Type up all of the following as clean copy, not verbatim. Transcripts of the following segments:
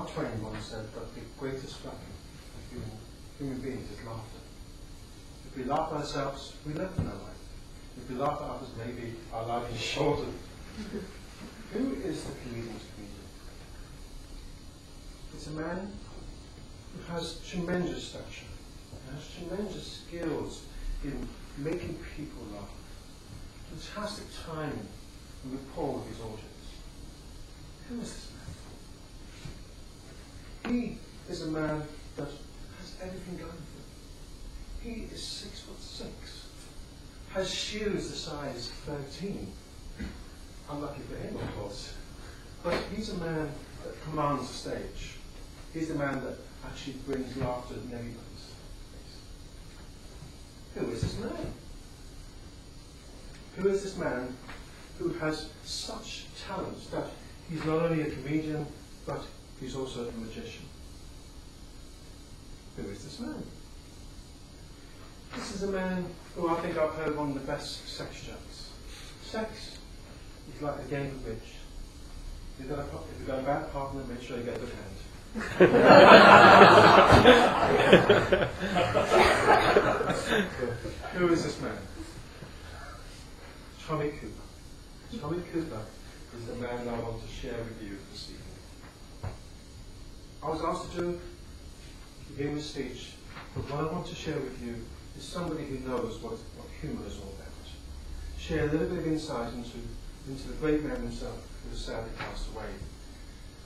Mark Twain once said that the greatest weapon of human beings is laughter. If we laugh at ourselves, we live in our life. If we laugh at others, maybe our life is shortened. Who is the comedian's comedian? It's a man who has tremendous stature, who has tremendous skills in making people laugh, fantastic timing and rapport with his audience. Who is this man? He is a man that has everything going for him. He is 6'6", has shoes the size 13. Unlucky for him, of course. But he's a man that commands the stage. He's the man that actually brings laughter in everybody's face. Who is this man? Who is this man who has such talents that he's not only a comedian, but he's also a magician? Who is this man? This is a man who I think I've heard one of the best sex jokes. Sex is like a game of bridge. If you've got a bad partner, make sure you get a good hand. Who is this man? Tommy Cooper. Tommy Cooper is the man I want to share with you this evening. I was asked to do a humour speech, but what I want to share with you is somebody who knows what humour is all about. Share a little bit of insight into the great man himself, who has sadly passed away,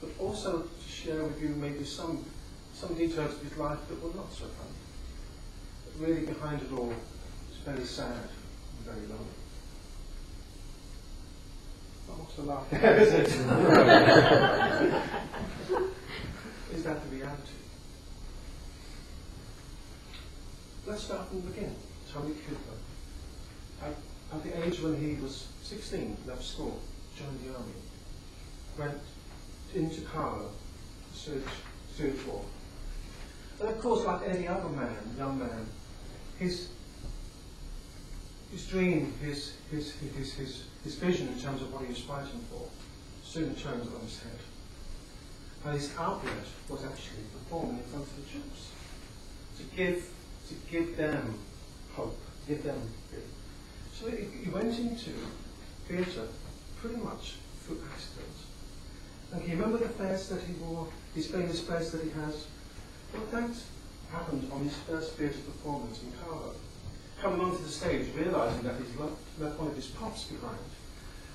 but also to share with you maybe some details of his life that were not so funny. But really behind it all, it's very sad and very lonely. Not much to laugh at, is it? Is that the reality? Let's start from the beginning. Tommy Cooper, at the age when he was 16, left school, joined the army, went into Chicago to search war. And of course, like any other young man, his dream, his vision in terms of what he was fighting for, soon turned on his head. And his outlet was actually performing in front of the troops, to give them hope, give them faith. So he went into theatre pretty much through accident. And can you remember the fez that he wore, his famous fez that he has? Well, that happened on his first theatre performance in Chicago. Coming onto the stage, realising that he's left one of his props behind.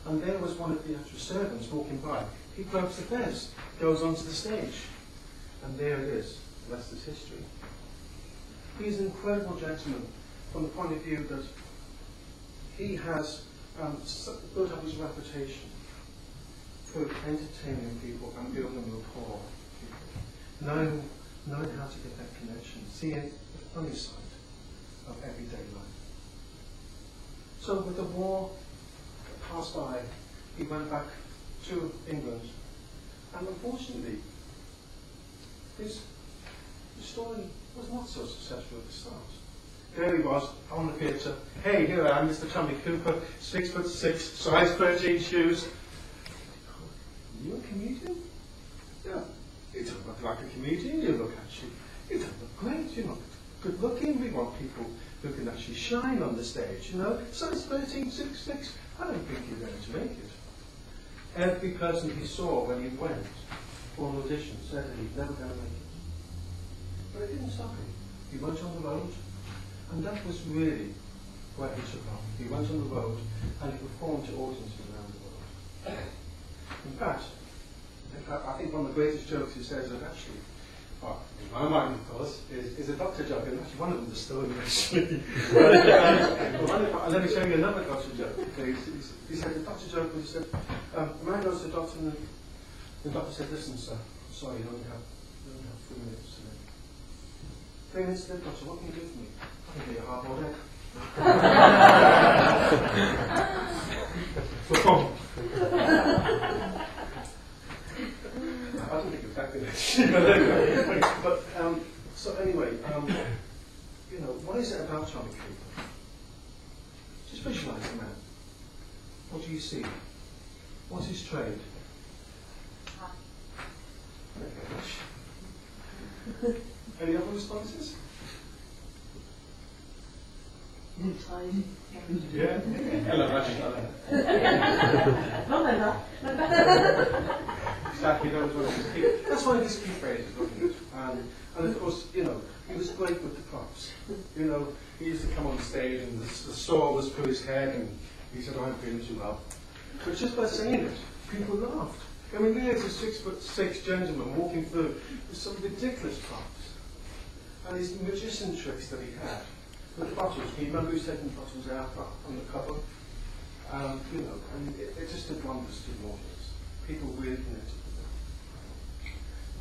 And there was one of the actual servants walking by. He grabs the fez, goes onto the stage. And there it is. The rest is history. He's an incredible gentleman from the point of view that he has built up his reputation for entertaining people and building rapport with people. Knowing how to get that connection, seeing the funny side of everyday life. So with the war that passed by, he went back to England, and unfortunately, his story was not so successful at the start. There he was on the theatre. Hey, here I am, Mr. Tommy Cooper, 6'6", size 13 shoes. You a comedian? Yeah. You don't look like a comedian. You don't look great. You're not good looking. We want people who can actually shine on the stage. Size 13, 6'6". I don't think you're going to make it. Every person he saw when he went for an audition said that he'd never going to make it. But it didn't stop him. He went on the road, and that was really where he took off. He went on the road and he performed to audiences around the world. In fact, I think one of the greatest jokes he says is actually, in my mind of course, is a doctor joke, and actually one of them is stolen actually. Let me show you another doctor joke. He said the doctor joke was, he said, a man goes to the doctor and the doctor said, listen sir, I'm sorry, you only have 3 minutes today. 3 minutes today, doctor, what can you do for me? I can give you a hard-boiled egg. I don't think it was that good actually, but so anyway, what is it about Tommy Cooper? Just visualise the man. What do you see? What's his trade? Thank you very much. Any other responses? Yeah. Hello, Rachel. Exactly, that was one of his key. That's one of his key phrases, wasn't it? And of course, you know, he was great with the props. You know, he used to come on stage and the saw was through his head and he said, I'm feeling too well. But just by saying it, people laughed. I mean, there's a 6'6" gentleman walking through with some ridiculous props. And his magician tricks that he had. With the bottles, can you remember who's taking the bottles out on the cover? You know, and it just did wonders to the audience. People really connected with them.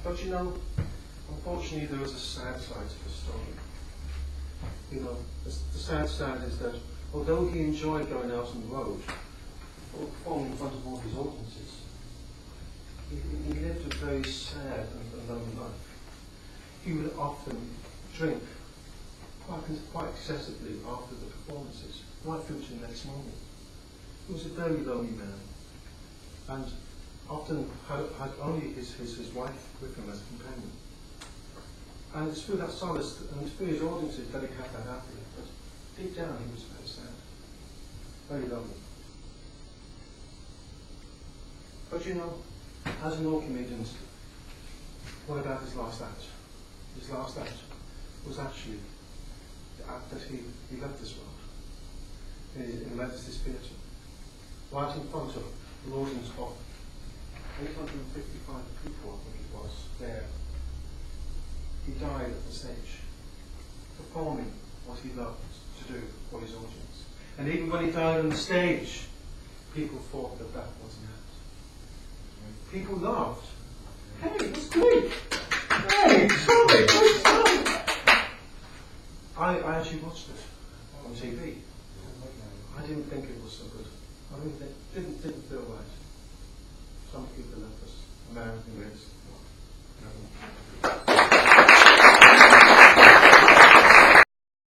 But you know, unfortunately there was a sad side to the story. You know, the sad side is that although he enjoyed going out on the road, or performing in front of all his audiences, he lived a very sad and lonely life. He would often drink quite excessively after the performances, right through to the next morning. He was a very lonely man, and often had only his wife with him as a companion. And it's through that solace and through his audiences that he kept that happy. But deep down he was very sad, very lonely. But you know, as in all comedians, what about his last act? His last act was actually the act that he left this world. He left this theatre, right in front of an audience of 855 people, I think it was, there. He died at the stage, performing what he loved to do for his audience. And even when he died on the stage, people thought that that wasn't it. People laughed. Hey, that's great! Hey, sorry, great stuff! I actually watched it on TV. I didn't think it was so good. I mean, it didn't feel right. Some people left us American race.